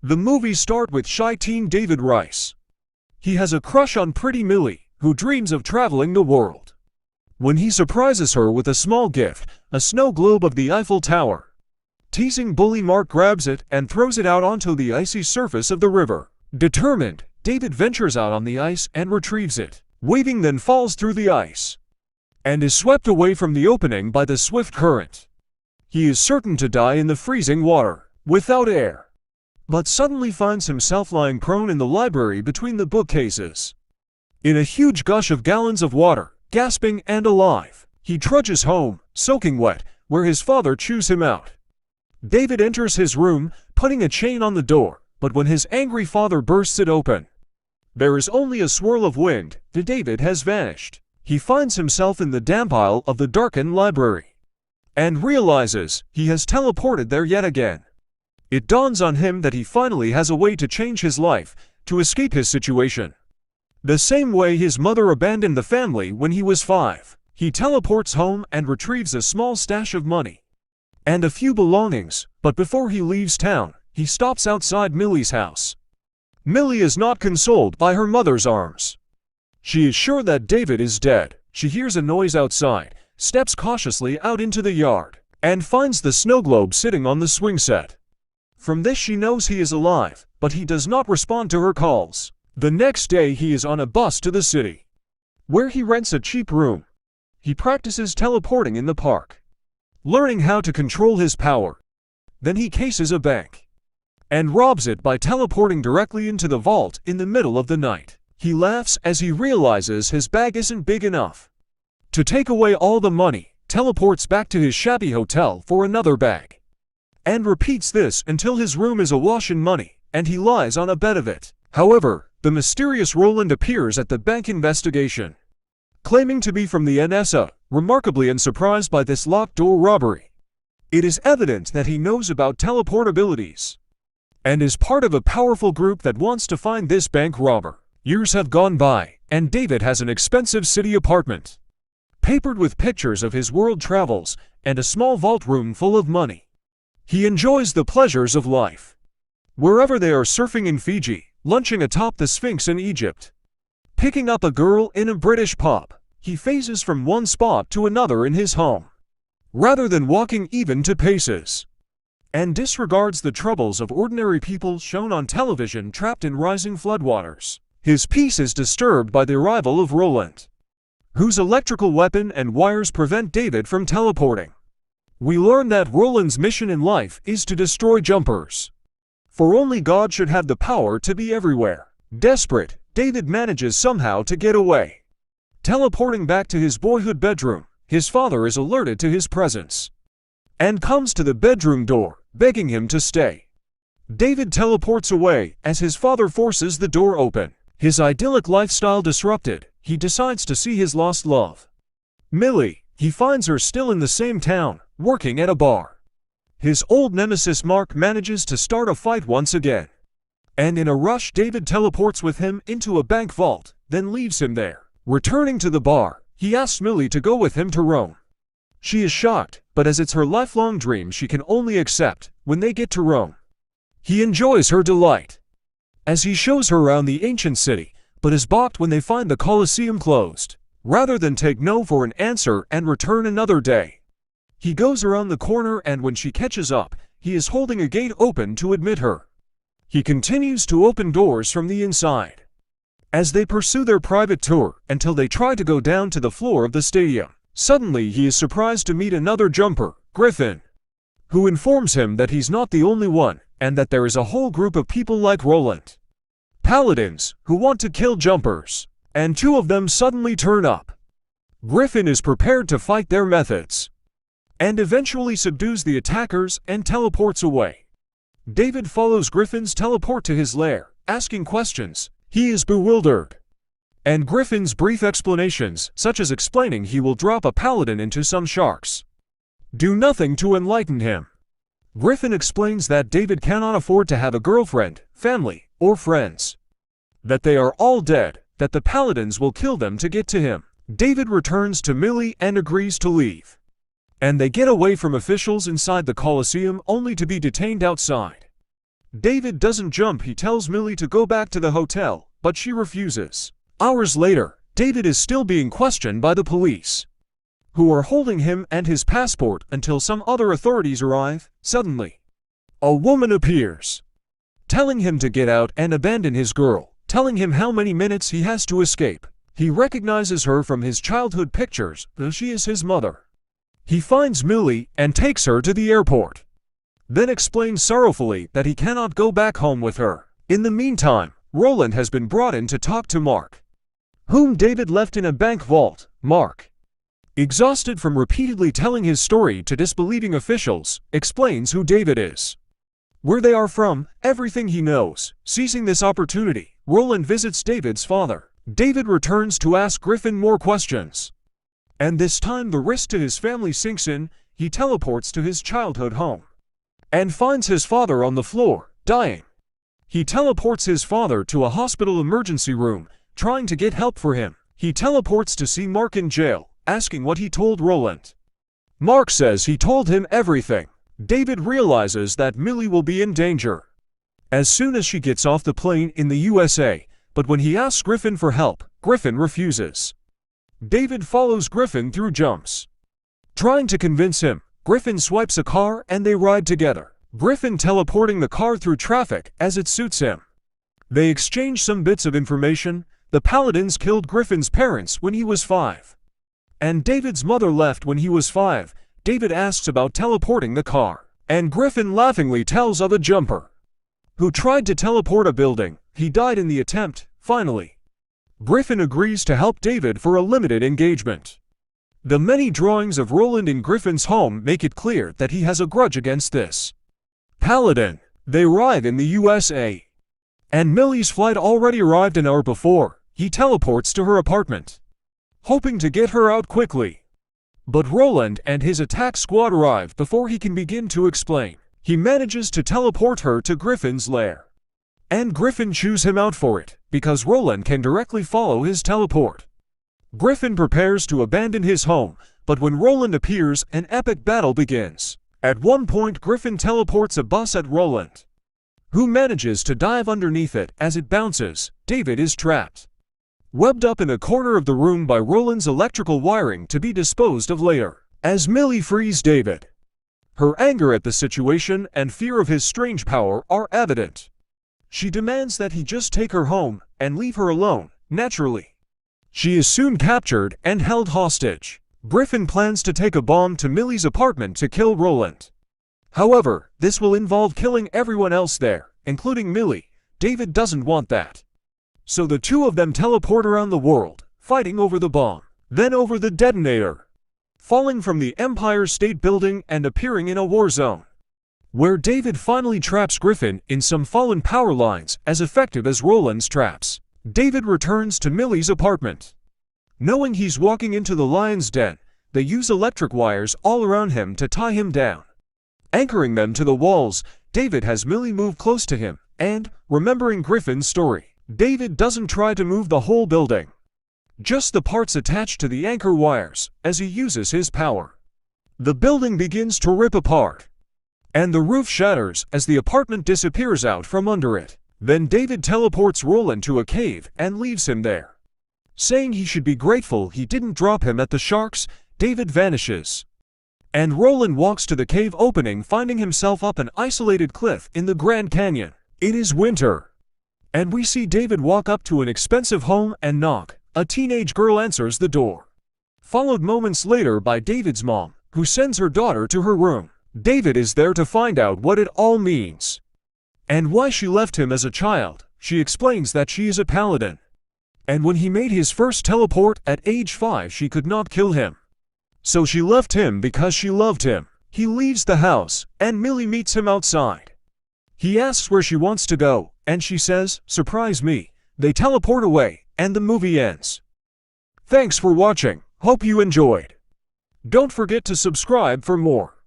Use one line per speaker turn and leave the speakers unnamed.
The movie starts with shy teen David Rice. He has a crush on pretty Millie, who dreams of traveling the world. When he surprises her with a small gift, a snow globe of the Eiffel Tower. Teasing bully Mark grabs it and throws it out onto the icy surface of the river. Determined, David ventures out on the ice and retrieves it. Waving, then falls through the ice and is swept away from the opening by the swift current. He is certain to die in the freezing water, without air, but suddenly finds himself lying prone in the library between the bookcases. In a huge gush of gallons of water, gasping and alive, he trudges home, soaking wet, where his father chews him out. David enters his room, putting a chain on the door, but when his angry father bursts it open, there is only a swirl of wind. David has vanished. He finds himself in the damp aisle of the darkened library and realizes he has teleported there yet again. It dawns on him that he finally has a way to change his life, to escape his situation. The same way his mother abandoned the family when he was 5, he teleports home and retrieves a small stash of money and a few belongings, but before he leaves town, he stops outside Millie's house. Millie is not consoled by her mother's arms. She is sure that David is dead. She hears a noise outside, steps cautiously out into the yard, and finds the snow globe sitting on the swing set. From this she knows he is alive, but he does not respond to her calls. The next day he is on a bus to the city, where he rents a cheap room. He practices teleporting in the park, learning how to control his power. Then he cases a bank and robs it by teleporting directly into the vault in the middle of the night. He laughs as he realizes his bag isn't big enough to take away all the money, teleports back to his shabby hotel for another bag, and repeats this until his room is awash in money, and he lies on a bed of it. However, the mysterious Roland appears at the bank investigation, claiming to be from the NSA, remarkably unsurprised by this locked door robbery. It is evident that he knows about teleportabilities and is part of a powerful group that wants to find this bank robber. Years have gone by, and David has an expensive city apartment, papered with pictures of his world travels, and a small vault room full of money. He enjoys the pleasures of life, wherever they are, surfing in Fiji, lunching atop the Sphinx in Egypt, picking up a girl in a British pub. He phases from one spot to another in his home, rather than walking even 2 paces, and disregards the troubles of ordinary people shown on television trapped in rising floodwaters. His peace is disturbed by the arrival of Roland, whose electrical weapon and wires prevent David from teleporting. We learn that Roland's mission in life is to destroy jumpers, for only God should have the power to be everywhere. Desperate, David manages somehow to get away. Teleporting back to his boyhood bedroom, his father is alerted to his presence and comes to the bedroom door, begging him to stay. David teleports away as his father forces the door open. His idyllic lifestyle disrupted, he decides to see his lost love, Millie. He finds her still in the same town, working at a bar. His old nemesis Mark manages to start a fight once again, and in a rush David teleports with him into a bank vault, then leaves him there. Returning to the bar, he asks Millie to go with him to Rome. She is shocked, but as it's her lifelong dream she can only accept. When they get to Rome, he enjoys her delight as he shows her around the ancient city, but is balked when they find the Colosseum closed. Rather than take no for an answer and return another day, he goes around the corner, and when she catches up, he is holding a gate open to admit her. He continues to open doors from the inside as they pursue their private tour until they try to go down to the floor of the stadium. Suddenly he is surprised to meet another jumper, Griffin, who informs him that he's not the only one, and that there is a whole group of people like Roland, paladins, who want to kill jumpers, and 2 of them suddenly turn up. Griffin is prepared to fight their methods, and eventually subdues the attackers and teleports away. David follows Griffin's teleport to his lair, asking questions. He is bewildered, and Griffin's brief explanations, such as explaining he will drop a paladin into some sharks, do nothing to enlighten him. Griffin explains that David cannot afford to have a girlfriend, family, or friends, that they are all dead, that the paladins will kill them to get to him. David returns to Millie and agrees to leave, and they get away from officials inside the Colosseum only to be detained outside. David doesn't jump. He tells Millie to go back to the hotel, but she refuses. Hours later, David is still being questioned by the police, who are holding him and his passport until some other authorities arrive. Suddenly, a woman appears, telling him to get out and abandon his girl, telling him how many minutes he has to escape. He recognizes her from his childhood pictures, though she is his mother. He finds Millie and takes her to the airport, then explains sorrowfully that he cannot go back home with her. In the meantime, Roland has been brought in to talk to Mark, whom David left in a bank vault. Mark, exhausted from repeatedly telling his story to disbelieving officials, explains who David is, where they are from, everything he knows. Seizing this opportunity, Roland visits David's father. David returns to ask Griffin more questions, and this time the risk to his family sinks in. He teleports to his childhood home and finds his father on the floor, dying. He teleports his father to a hospital emergency room, trying to get help for him. He teleports to see Mark in jail, asking what he told Roland. Mark says he told him everything. David realizes that Millie will be in danger as soon as she gets off the plane in the USA, but when he asks Griffin for help, Griffin refuses. David follows Griffin through jumps, trying to convince him. Griffin swipes a car and they ride together, Griffin teleporting the car through traffic as it suits him. They exchange some bits of information. The Paladins killed Griffin's parents when he was 5, and David's mother left when he was 5. David asks about teleporting the car, and Griffin laughingly tells of a jumper who tried to teleport a building. He died in the attempt. Finally, Griffin agrees to help David for a limited engagement. The many drawings of Roland in Griffin's home make it clear that he has a grudge against this Paladin. They arrive in the USA, and Millie's flight already arrived an hour before. He teleports to her apartment, hoping to get her out quickly. But Roland and his attack squad arrive before he can begin to explain. He manages to teleport her to Griffin's lair, and Griffin chews him out for it, because Roland can directly follow his teleport. Griffin prepares to abandon his home, but when Roland appears, an epic battle begins. At one point, Griffin teleports a bus at Roland, who manages to dive underneath it. As it bounces, David is trapped, webbed up in a corner of the room by Roland's electrical wiring to be disposed of later. As Millie frees David, her anger at the situation and fear of his strange power are evident. She demands that he just take her home and leave her alone. Naturally, she is soon captured and held hostage. Griffin plans to take a bomb to Millie's apartment to kill Roland. However, this will involve killing everyone else there, including Millie. David doesn't want that, so the two of them teleport around the world, fighting over the bomb, then over the detonator, falling from the Empire State Building and appearing in a war zone, where David finally traps Griffin in some fallen power lines as effective as Roland's traps. David returns to Millie's apartment. Knowing he's walking into the lion's den, they use electric wires all around him to tie him down, anchoring them to the walls. David has Millie move close to him, and, remembering Griffin's story, David doesn't try to move the whole building, just the parts attached to the anchor wires. As he uses his power, the building begins to rip apart, and the roof shatters as the apartment disappears out from under it. Then David teleports Roland to a cave and leaves him there, saying he should be grateful he didn't drop him at the sharks. David vanishes, and Roland walks to the cave opening, finding himself up an isolated cliff in the Grand Canyon. It is winter, and we see David walk up to an expensive home and knock. A teenage girl answers the door, followed moments later by David's mom, who sends her daughter to her room. David is there to find out what it all means and why she left him as a child. She explains that she is a paladin, and when he made his first teleport at age 5, she could not kill him, so she left him because she loved him. He leaves the house, and Millie meets him outside. He asks where she wants to go, and she says, "Surprise me." They teleport away, and the movie ends. Thanks for watching. Hope you enjoyed. Don't forget to subscribe for more.